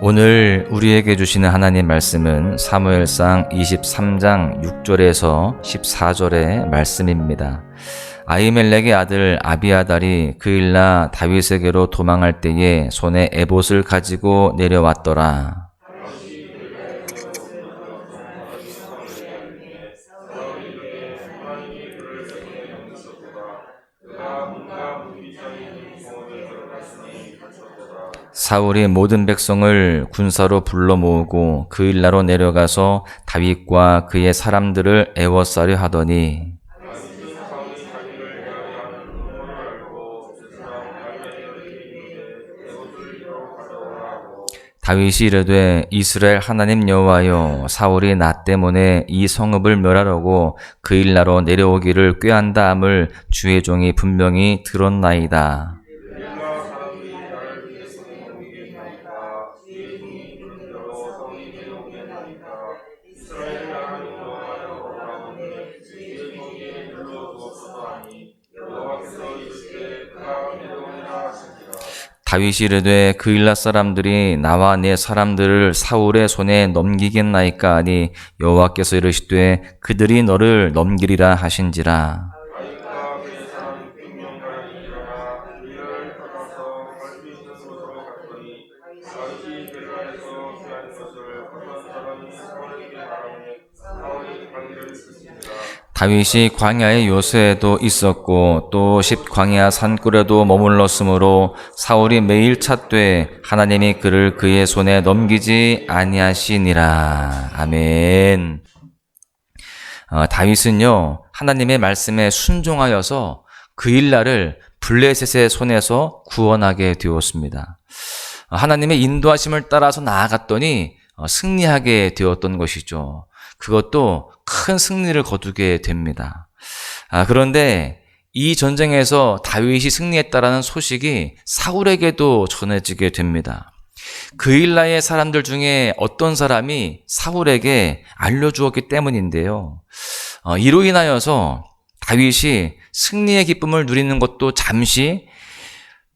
오늘 우리에게 주시는 하나님 말씀은 사무엘상 23장 6절에서 14절의 말씀입니다. 아히멜렉의 아들 아비아달이 그일라 다윗에게로 도망할 때에 손에 에봇을 가지고 내려왔더라. 사울이 모든 백성을 군사로 불러 모으고 그일라로 내려가서 다윗과 그의 사람들을 애워싸려 하더니 다윗이 이르되 이스라엘 하나님 여호와여, 사울이 나 때문에 이 성읍을 멸하려고 그일라로 내려오기를 꾀한다 함을 주의 종이 분명히 들었나이다. 다윗이 이르되 그일라 사람들이 나와 내 사람들을 사울의 손에 넘기겠나이까 하니 여호와께서 이르시되 그들이 너를 넘기리라 하신지라. 다윗이 광야의 요새에도 있었고 또 십광야 산굴에도 머물렀으므로 사울이 매일 찾되 하나님이 그를 그의 손에 넘기지 아니하시니라. 아멘. 다윗은요, 하나님의 말씀에 순종하여서 그일라를 블레셋의 손에서 구원하게 되었습니다. 하나님의 인도하심을 따라서 나아갔더니 승리하게 되었던 것이죠. 그것도 큰 승리를 거두게 됩니다. 그런데 이 전쟁에서 다윗이 승리했다라는 소식이 사울에게도 전해지게 됩니다. 그일라의 사람들 중에 어떤 사람이 사울에게 알려주었기 때문인데요. 이로 인하여서 다윗이 승리의 기쁨을 누리는 것도 잠시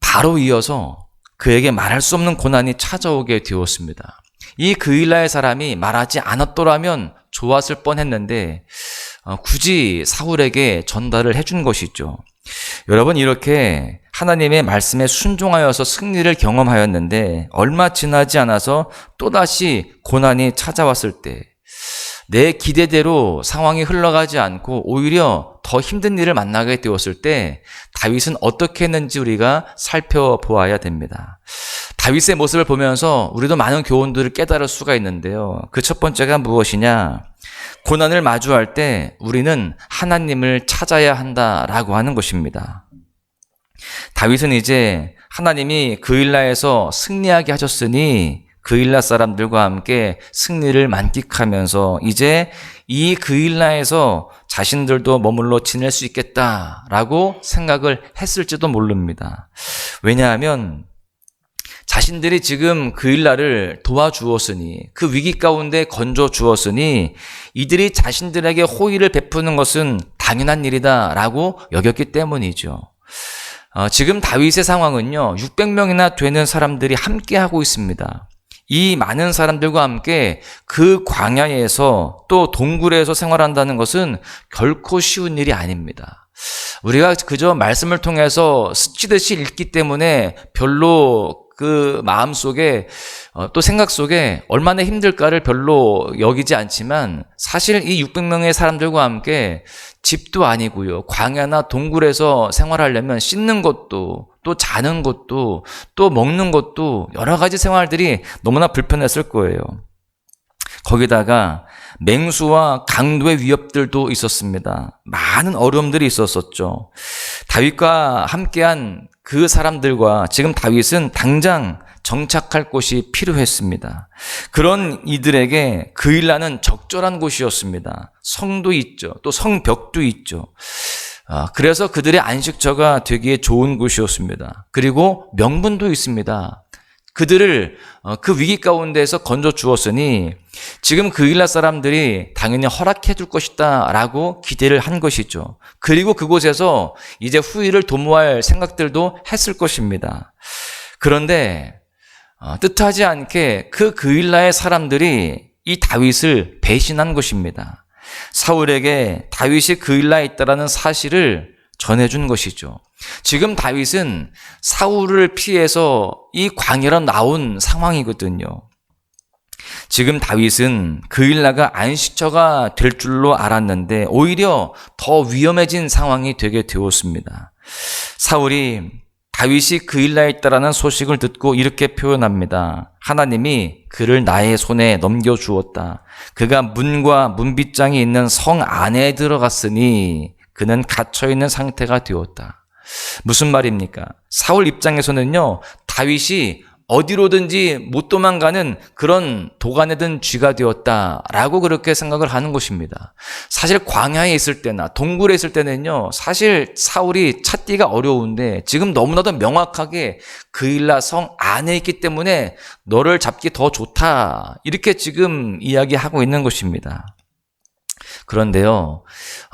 바로 이어서 그에게 말할 수 없는 고난이 찾아오게 되었습니다. 이 그일라의 사람이 말하지 않았더라면 좋았을 뻔했는데 굳이 사울에게 전달을 해준 것이죠. 여러분, 이렇게 하나님의 말씀에 순종하여서 승리를 경험하였는데 얼마 지나지 않아서 또다시 고난이 찾아왔을 때 내 기대대로 상황이 흘러가지 않고 오히려 더 힘든 일을 만나게 되었을 때 다윗은 어떻게 했는지 우리가 살펴보아야 됩니다. 다윗의 모습을 보면서 우리도 많은 교훈들을 깨달을 수가 있는데요. 그 첫 번째가 무엇이냐? 고난을 마주할 때 우리는 하나님을 찾아야 한다라고 하는 것입니다. 다윗은 이제 하나님이 그일라에서 승리하게 하셨으니 그일라 사람들과 함께 승리를 만끽하면서 이제 이 그일라에서 자신들도 머물러 지낼 수 있겠다라고 생각을 했을지도 모릅니다. 왜냐하면 자신들이 지금 그일라를 도와주었으니, 그 위기 가운데 건져주었으니 이들이 자신들에게 호의를 베푸는 것은 당연한 일이다라고 여겼기 때문이죠. 지금 다윗의 상황은요, 600명이나 되는 사람들이 함께하고 있습니다. 이 많은 사람들과 함께 그 광야에서 또 동굴에서 생활한다는 것은 결코 쉬운 일이 아닙니다. 우리가 그저 말씀을 통해서 스치듯이 읽기 때문에 별로 그 마음 속에 또 생각 속에 얼마나 힘들까를 별로 여기지 않지만 사실 이 600명의 사람들과 함께 집도 아니고요, 광야나 동굴에서 생활하려면 씻는 것도 또 자는 것도 또 먹는 것도 여러 가지 생활들이 너무나 불편했을 거예요. 거기다가 맹수와 강도의 위협들도 있었습니다. 많은 어려움들이 있었었죠. 다윗과 함께한 그 사람들과 지금 다윗은 당장 정착할 곳이 필요했습니다. 그런 이들에게 그일라는 적절한 곳이었습니다. 성도 있죠. 또 성벽도 있죠. 그래서 그들의 안식처가 되기에 좋은 곳이었습니다. 그리고 명분도 있습니다. 그들을 그 위기 가운데에서 건져 주었으니 지금 그일라 사람들이 당연히 허락해 줄 것이다 라고 기대를 한 것이죠. 그리고 그곳에서 이제 후일을 도모할 생각들도 했을 것입니다. 그런데 뜻하지 않게 그 그일라의 사람들이 이 다윗을 배신한 것입니다. 사울에게 다윗이 그일라에 있다라는 사실을 전해준 것이죠. 지금 다윗은 사울을 피해서 이 광야로 나온 상황이거든요. 지금 다윗은 그일라가 안식처가 될 줄로 알았는데 오히려 더 위험해진 상황이 되게 되었습니다. 사울이 다윗이 그일라에 있다라는 소식을 듣고 이렇게 표현합니다. 하나님이 그를 나의 손에 넘겨주었다. 그가 문과 문빗장이 있는 성 안에 들어갔으니 그는 갇혀있는 상태가 되었다. 무슨 말입니까? 사울 입장에서는요, 다윗이 어디로든지 못 도망가는 그런 도가내든 쥐가 되었다라고 그렇게 생각을 하는 것입니다. 사실 광야에 있을 때나 동굴에 있을 때는요, 사실 사울이 찾기가 어려운데 지금 너무나도 명확하게 그일라 성 안에 있기 때문에 너를 잡기 더 좋다, 이렇게 지금 이야기하고 있는 것입니다. 그런데요,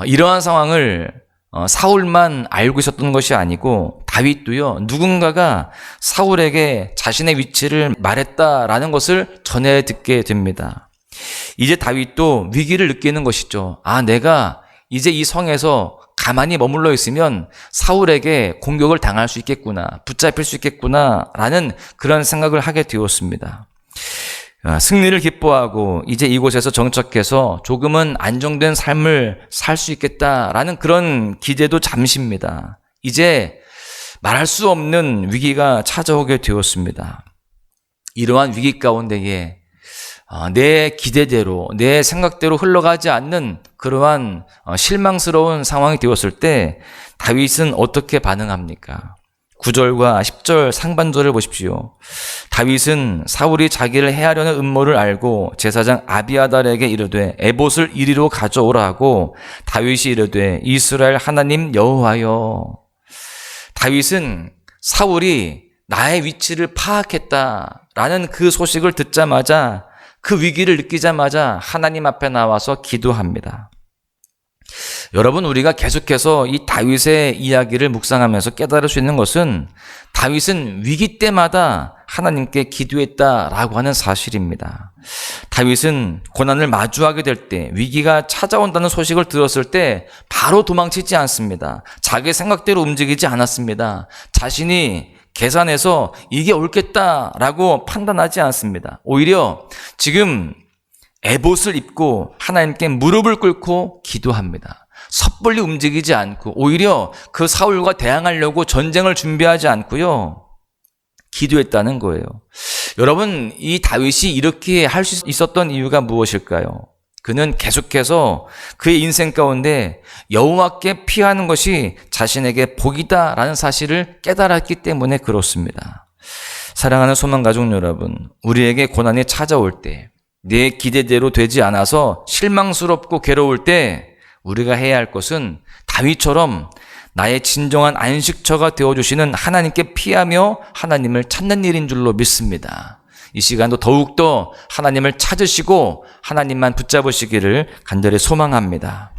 이러한 상황을 사울만 알고 있었던 것이 아니고 다윗도요, 누군가가 사울에게 자신의 위치를 말했다라는 것을 전해 듣게 됩니다. 이제 다윗도 위기를 느끼는 것이죠. 내가 이제 이 성에서 가만히 머물러 있으면 사울에게 공격을 당할 수 있겠구나, 붙잡힐 수 있겠구나 라는 그런 생각을 하게 되었습니다. 승리를 기뻐하고 이제 이곳에서 정착해서 조금은 안정된 삶을 살 수 있겠다라는 그런 기대도 잠시입니다. 이제 말할 수 없는 위기가 찾아오게 되었습니다. 이러한 위기 가운데에 내 기대대로, 내 생각대로 흘러가지 않는 그러한 실망스러운 상황이 되었을 때 다윗은 어떻게 반응합니까? 9절과 10절 상반절을 보십시오. 다윗은 사울이 자기를 해하려는 음모를 알고 제사장 아비아달에게 이르되 에봇을 이리로 가져오라 하고 다윗이 이르되 이스라엘 하나님 여호와여. 다윗은 사울이 나의 위치를 파악했다라는 그 소식을 듣자마자, 그 위기를 느끼자마자 하나님 앞에 나와서 기도합니다. 여러분, 우리가 계속해서 이 다윗의 이야기를 묵상하면서 깨달을 수 있는 것은 다윗은 위기 때마다 하나님께 기도했다라고 하는 사실입니다. 다윗은 고난을 마주하게 될 때, 위기가 찾아온다는 소식을 들었을 때 바로 도망치지 않습니다. 자기 생각대로 움직이지 않았습니다. 자신이 계산해서 이게 옳겠다라고 판단하지 않습니다. 오히려 지금 에봇을 입고 하나님께 무릎을 꿇고 기도합니다. 섣불리 움직이지 않고 오히려 그 사울과 대항하려고 전쟁을 준비하지 않고요, 기도했다는 거예요. 여러분, 이 다윗이 이렇게 할 수 있었던 이유가 무엇일까요? 그는 계속해서 그의 인생 가운데 여호와께 피하는 것이 자신에게 복이다라는 사실을 깨달았기 때문에 그렇습니다. 사랑하는 소망가족 여러분, 우리에게 고난이 찾아올 때, 내 기대대로 되지 않아서 실망스럽고 괴로울 때 우리가 해야 할 것은 다윗처럼 나의 진정한 안식처가 되어주시는 하나님께 피하며 하나님을 찾는 일인 줄로 믿습니다. 이 시간도 더욱더 하나님을 찾으시고 하나님만 붙잡으시기를 간절히 소망합니다.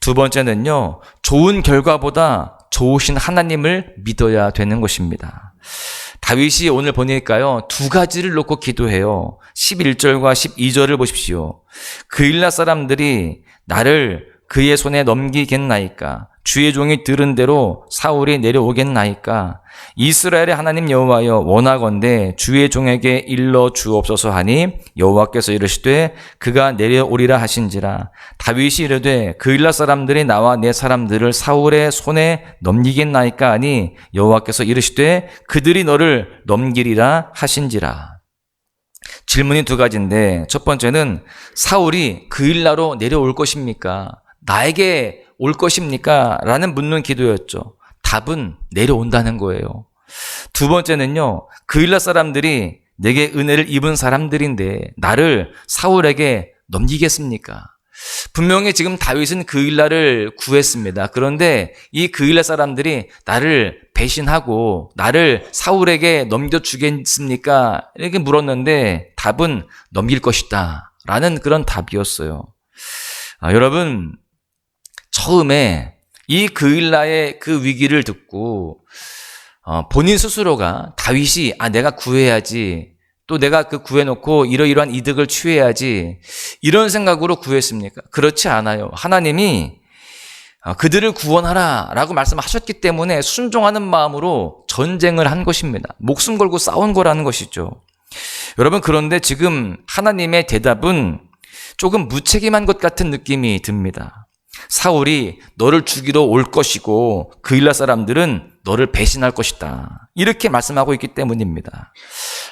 두 번째는요, 좋은 결과보다 좋으신 하나님을 믿어야 되는 것입니다. 다윗이 오늘 보니까요, 두 가지를 놓고 기도해요. 11절과 12절을 보십시오. 그일라 사람들이 나를 그의 손에 넘기겠나이까? 주의 종이 들은 대로 사울이 내려오겠나이까? 이스라엘의 하나님 여호와여, 원하건대 주의 종에게 일러 주옵소서 하니 여호와께서 이르시되 그가 내려오리라 하신지라. 다윗이 이르되 그일라 사람들이 나와 내 사람들을 사울의 손에 넘기겠나이까 하니 여호와께서 이르시되 그들이 너를 넘기리라 하신지라. 질문이 두 가지인데, 첫 번째는 사울이 그일라로 내려올 것입니까? 나에게 올 것입니까? 라는 묻는 기도였죠. 답은 내려온다는 거예요. 두 번째는요, 그일라 사람들이 내게 은혜를 입은 사람들인데 나를 사울에게 넘기겠습니까? 분명히 지금 다윗은 그일라를 구했습니다. 그런데 이 그일라 사람들이 나를 배신하고 나를 사울에게 넘겨주겠습니까? 이렇게 물었는데 답은 넘길 것이다 라는 그런 답이었어요. 여러분, 처음에 이 그일라의 그 위기를 듣고 본인 스스로가 다윗이 내가 구해야지, 또 내가 그 구해놓고 이러이러한 이득을 취해야지, 이런 생각으로 구했습니까? 그렇지 않아요. 하나님이 그들을 구원하라 라고 말씀하셨기 때문에 순종하는 마음으로 전쟁을 한 것입니다. 목숨 걸고 싸운 거라는 것이죠. 여러분, 그런데 지금 하나님의 대답은 조금 무책임한 것 같은 느낌이 듭니다. 사울이 너를 죽이러 올 것이고 그일라 사람들은 너를 배신할 것이다, 이렇게 말씀하고 있기 때문입니다.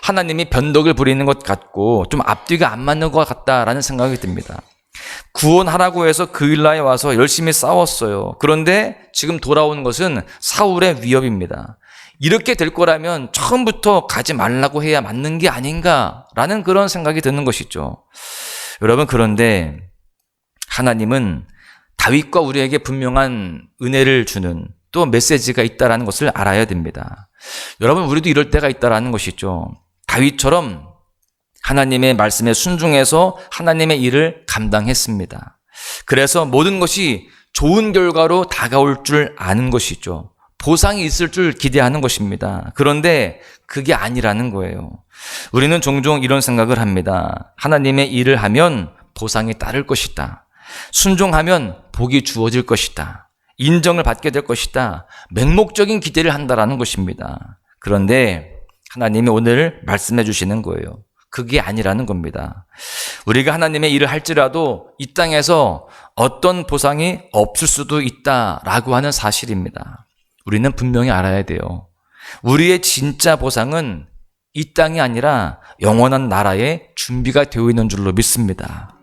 하나님이 변덕을 부리는 것 같고 좀 앞뒤가 안 맞는 것 같다라는 생각이 듭니다. 구원하라고 해서 그일라에 와서 열심히 싸웠어요. 그런데 지금 돌아오는 것은 사울의 위협입니다. 이렇게 될 거라면 처음부터 가지 말라고 해야 맞는 게 아닌가라는 그런 생각이 드는 것이죠. 여러분, 그런데 하나님은 다윗과 우리에게 분명한 은혜를 주는 또 메시지가 있다는 것을 알아야 됩니다. 여러분, 우리도 이럴 때가 있다는 것이죠. 다윗처럼 하나님의 말씀에 순종해서 하나님의 일을 감당했습니다. 그래서 모든 것이 좋은 결과로 다가올 줄 아는 것이죠. 보상이 있을 줄 기대하는 것입니다. 그런데 그게 아니라는 거예요. 우리는 종종 이런 생각을 합니다. 하나님의 일을 하면 보상이 따를 것이다. 순종하면 복이 주어질 것이다. 인정을 받게 될 것이다. 맹목적인 기대를 한다라는 것입니다. 그런데 하나님이 오늘 말씀해 주시는 거예요. 그게 아니라는 겁니다. 우리가 하나님의 일을 할지라도 이 땅에서 어떤 보상이 없을 수도 있다라고 하는 사실입니다. 우리는 분명히 알아야 돼요. 우리의 진짜 보상은 이 땅이 아니라 영원한 나라에 준비가 되어 있는 줄로 믿습니다.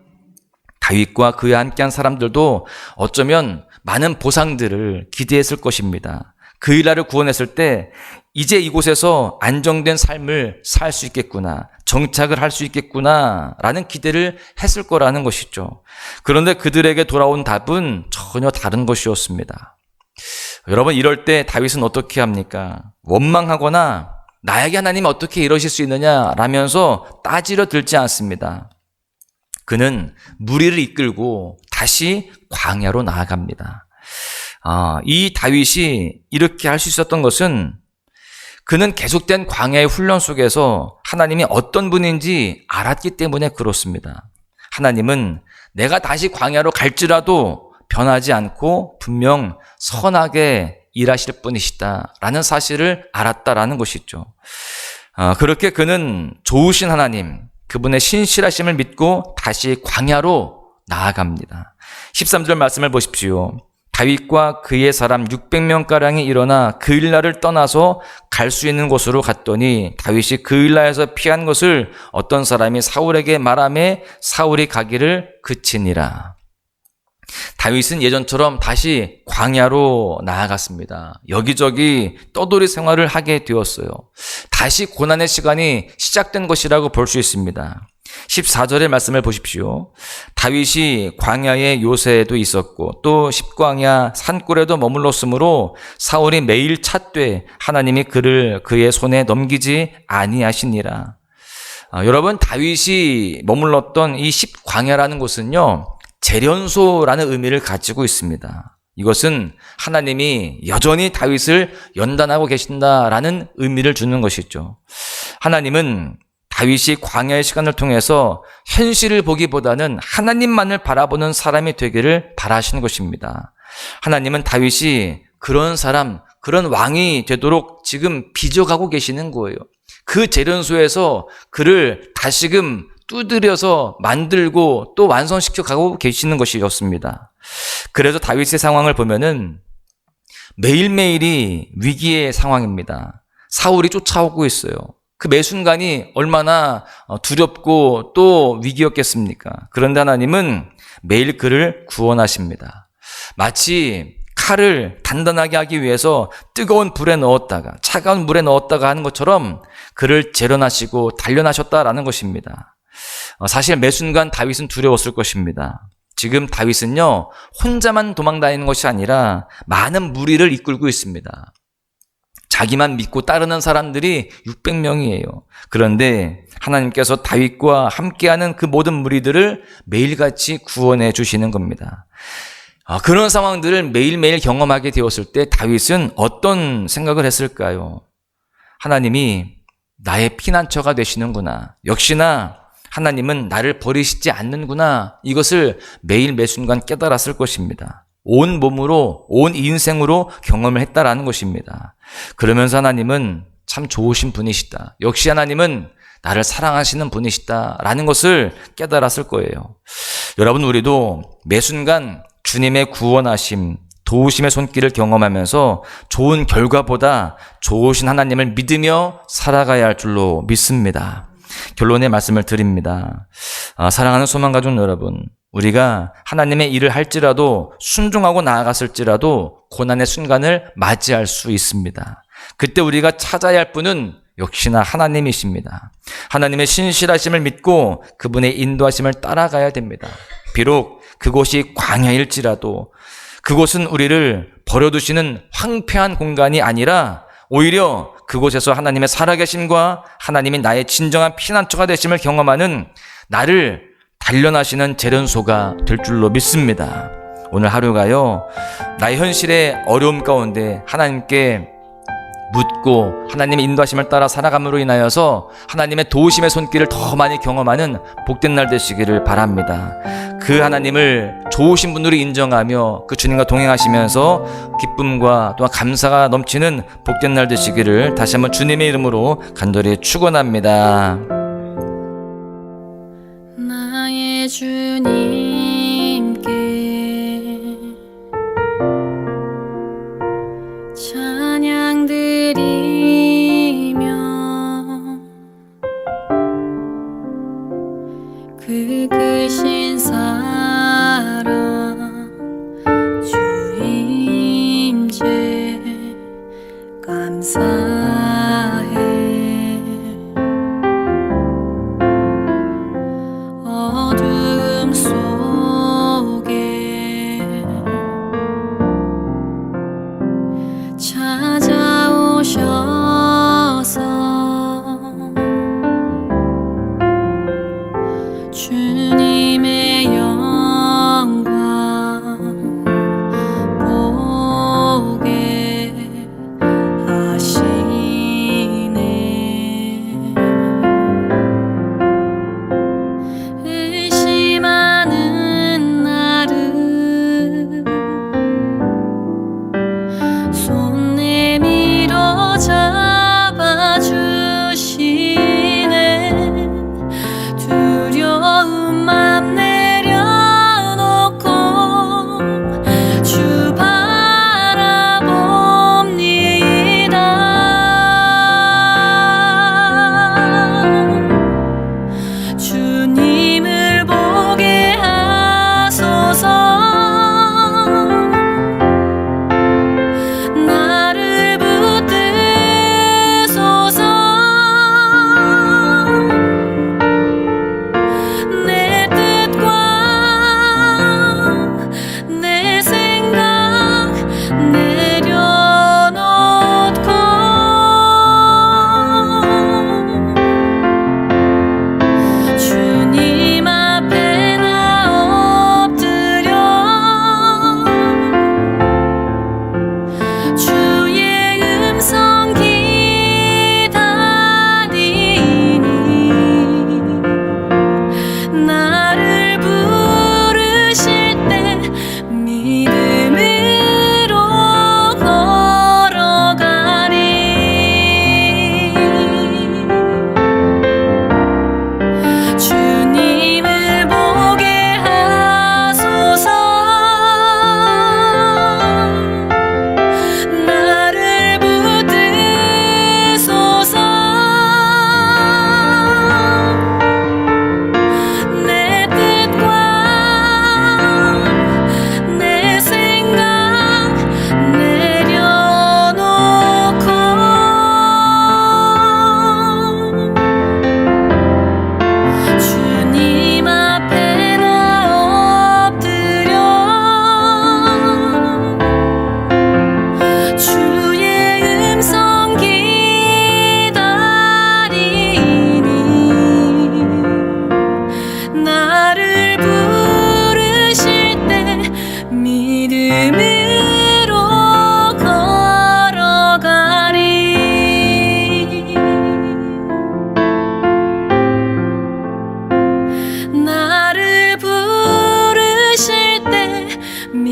다윗과 그와 함께한 사람들도 어쩌면 많은 보상들을 기대했을 것입니다. 그일라를 구원했을 때 이제 이곳에서 안정된 삶을 살 수 있겠구나, 정착을 할 수 있겠구나 라는 기대를 했을 거라는 것이죠. 그런데 그들에게 돌아온 답은 전혀 다른 것이었습니다. 여러분, 이럴 때 다윗은 어떻게 합니까? 원망하거나 나에게 하나님 어떻게 이러실 수 있느냐 라면서 따지려 들지 않습니다. 그는 무리를 이끌고 다시 광야로 나아갑니다. 이 다윗이 이렇게 할 수 있었던 것은 그는 계속된 광야의 훈련 속에서 하나님이 어떤 분인지 알았기 때문에 그렇습니다. 하나님은 내가 다시 광야로 갈지라도 변하지 않고 분명 선하게 일하실 분이시다라는 사실을 알았다라는 것이죠. 그렇게 그는 좋으신 하나님, 그분의 신실하심을 믿고 다시 광야로 나아갑니다. 13절 말씀을 보십시오. 다윗과 그의 사람 600명가량이 일어나 그일라를 떠나서 갈 수 있는 곳으로 갔더니 다윗이 그일라에서 피한 것을 어떤 사람이 사울에게 말하매 사울이 가기를 그치니라. 다윗은 예전처럼 다시 광야로 나아갔습니다. 여기저기 떠돌이 생활을 하게 되었어요. 다시 고난의 시간이 시작된 것이라고 볼 수 있습니다. 14절의 말씀을 보십시오. 다윗이 광야의 요새에도 있었고 또 십광야 산골에도 머물렀으므로 사울이 매일 찾되 하나님이 그를 그의 손에 넘기지 아니하시니라. 여러분, 다윗이 머물렀던 이 십광야라는 곳은요, 재련소라는 의미를 가지고 있습니다. 이것은 하나님이 여전히 다윗을 연단하고 계신다라는 의미를 주는 것이죠. 하나님은 다윗이 광야의 시간을 통해서 현실을 보기보다는 하나님만을 바라보는 사람이 되기를 바라시는 것입니다. 하나님은 다윗이 그런 사람, 그런 왕이 되도록 지금 빚어가고 계시는 거예요. 그 재련소에서 그를 다시금 두드려서 만들고 또 완성시켜 가고 계시는 것이었습니다. 그래서 다윗의 상황을 보면은 매일매일이 위기의 상황입니다. 사울이 쫓아오고 있어요. 그 매 순간이 얼마나 두렵고 또 위기였겠습니까? 그런데 하나님은 매일 그를 구원하십니다. 마치 칼을 단단하게 하기 위해서 뜨거운 불에 넣었다가 차가운 물에 넣었다가 하는 것처럼 그를 재련하시고 단련하셨다라는 것입니다. 사실 매 순간 다윗은 두려웠을 것입니다. 지금 다윗은요, 혼자만 도망다니는 것이 아니라 많은 무리를 이끌고 있습니다. 자기만 믿고 따르는 사람들이 600명이에요. 그런데 하나님께서 다윗과 함께하는 그 모든 무리들을 매일같이 구원해 주시는 겁니다. 그런 상황들을 매일매일 경험하게 되었을 때 다윗은 어떤 생각을 했을까요? 하나님이 나의 피난처가 되시는구나. 역시나 하나님은 나를 버리시지 않는구나. 이것을 매일 매순간 깨달았을 것입니다. 온 몸으로, 온 인생으로 경험을 했다라는 것입니다. 그러면서 하나님은 참 좋으신 분이시다. 역시 하나님은 나를 사랑하시는 분이시다라는 것을 깨달았을 거예요. 여러분, 우리도 매순간 주님의 구원하심, 도우심의 손길을 경험하면서 좋은 결과보다 좋으신 하나님을 믿으며 살아가야 할 줄로 믿습니다. 결론의 말씀을 드립니다. 사랑하는 소망가족 여러분, 우리가 하나님의 일을 할지라도 순종하고 나아갔을지라도 고난의 순간을 맞이할 수 있습니다. 그때 우리가 찾아야 할 분은 역시나 하나님이십니다. 하나님의 신실하심을 믿고 그분의 인도하심을 따라가야 됩니다. 비록 그곳이 광야일지라도 그곳은 우리를 버려두시는 황폐한 공간이 아니라 오히려 그곳에서 하나님의 살아계심과 하나님이 나의 진정한 피난처가 되심을 경험하는 나를 단련하시는 재련소가 될 줄로 믿습니다. 오늘 하루가요, 나의 현실의 어려움 가운데 하나님께 묻고 하나님의 인도하심을 따라 살아감으로 인하여서 하나님의 도우심의 손길을 더 많이 경험하는 복된 날 되시기를 바랍니다. 그 하나님을 좋으신 분으로 인정하며 그 주님과 동행하시면서 기쁨과 또한 감사가 넘치는 복된 날 되시기를 다시 한번 주님의 이름으로 간절히 축원합니다. 나의 주님께 찬양 드리며 그 크신 사랑 주임제 감사해. 어둠 속에 찾아오셔서 주님의 영광 보게 하시네.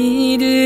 이름